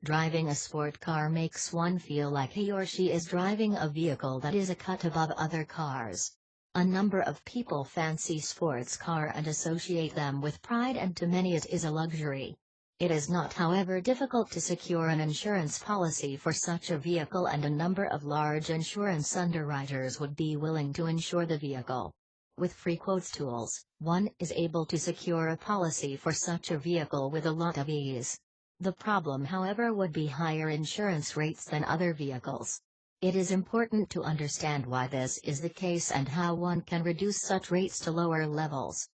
Driving a sport car makes one feel like he or she is driving a vehicle that is a cut above other cars. A number of people fancy sports car and associate them with pride, and to many it is a luxury. It is not, however, difficult to secure an insurance policy for such a vehicle, and a number of large insurance underwriters would be willing to insure the vehicle. With FreeQuotes tools, one is able to secure a policy for such a vehicle with a lot of ease. The problem, however, would be higher insurance rates than other vehicles. It is important to understand why this is the case and how one can reduce such rates to lower levels.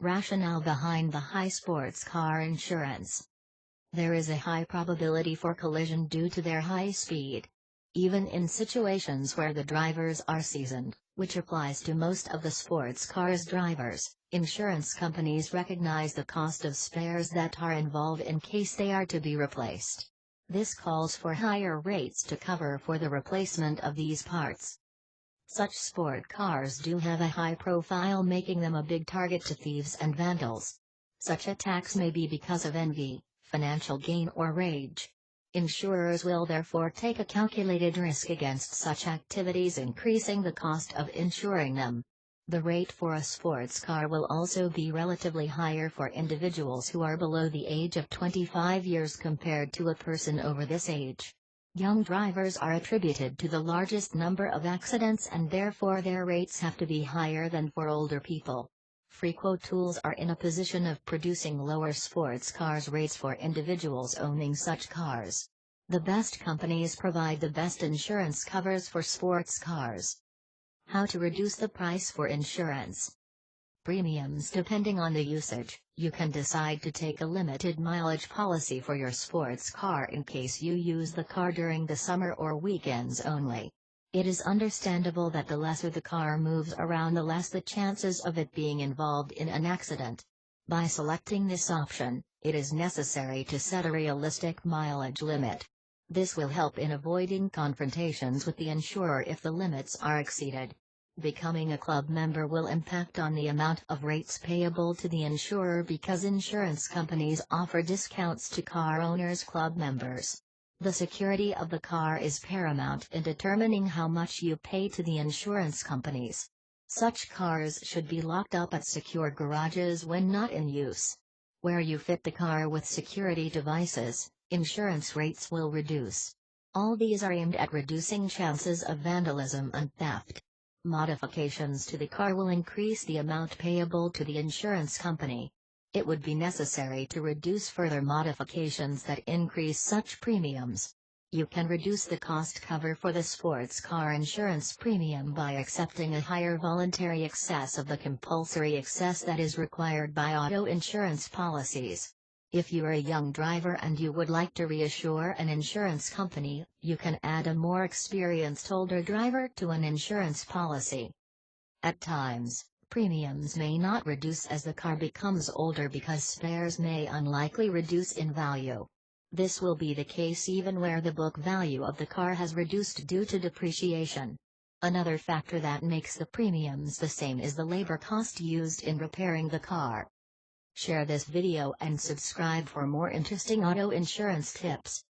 Rationale behind the high sports car insurance. There is a high probability for collision due to their high speed. Even in situations where the drivers are seasoned, which applies to most of the sports cars drivers, insurance companies recognize the cost of spares that are involved in case they are to be replaced. This calls for higher rates to cover for the replacement of these parts. Such sport cars do have a high profile, making them a big target to thieves and vandals. Such attacks may be because of envy, financial gain, or rage. Insurers will therefore take a calculated risk against such activities, increasing the cost of insuring them. The rate for a sports car will also be relatively higher for individuals who are below the age of 25 years compared to a person over this age. Young drivers are attributed to the largest number of accidents, and therefore their rates have to be higher than for older people. FreeQuote tools are in a position of producing lower sports cars rates for individuals owning such cars. The best companies provide the best insurance covers for sports cars. How to reduce the price for insurance. Premiums. Depending on the usage, you can decide to take a limited mileage policy for your sports car in case you use the car during the summer or weekends only. It is understandable that the lesser the car moves around, the less the chances of it being involved in an accident. By selecting this option, it is necessary to set a realistic mileage limit. This will help in avoiding confrontations with the insurer if the limits are exceeded. Becoming a club member will impact on the amount of rates payable to the insurer, because insurance companies offer discounts to car owners' club members. The security of the car is paramount in determining how much you pay to the insurance companies. Such cars should be locked up at secure garages when not in use. Where you fit the car with security devices, insurance rates will reduce. All these are aimed at reducing chances of vandalism and theft. Modifications to the car will increase the amount payable to the insurance company. It would be necessary to reduce further modifications that increase such premiums. You can reduce the cost cover for the sports car insurance premium by accepting a higher voluntary excess of the compulsory excess that is required by auto insurance policies. If you are a young driver and you would like to reassure an insurance company, you can add a more experienced older driver to an insurance policy. At times, premiums may not reduce as the car becomes older because spares may unlikely reduce in value. This will be the case even where the book value of the car has reduced due to depreciation. Another factor that makes the premiums the same is the labor cost used in repairing the car. Share this video and subscribe for more interesting auto insurance tips.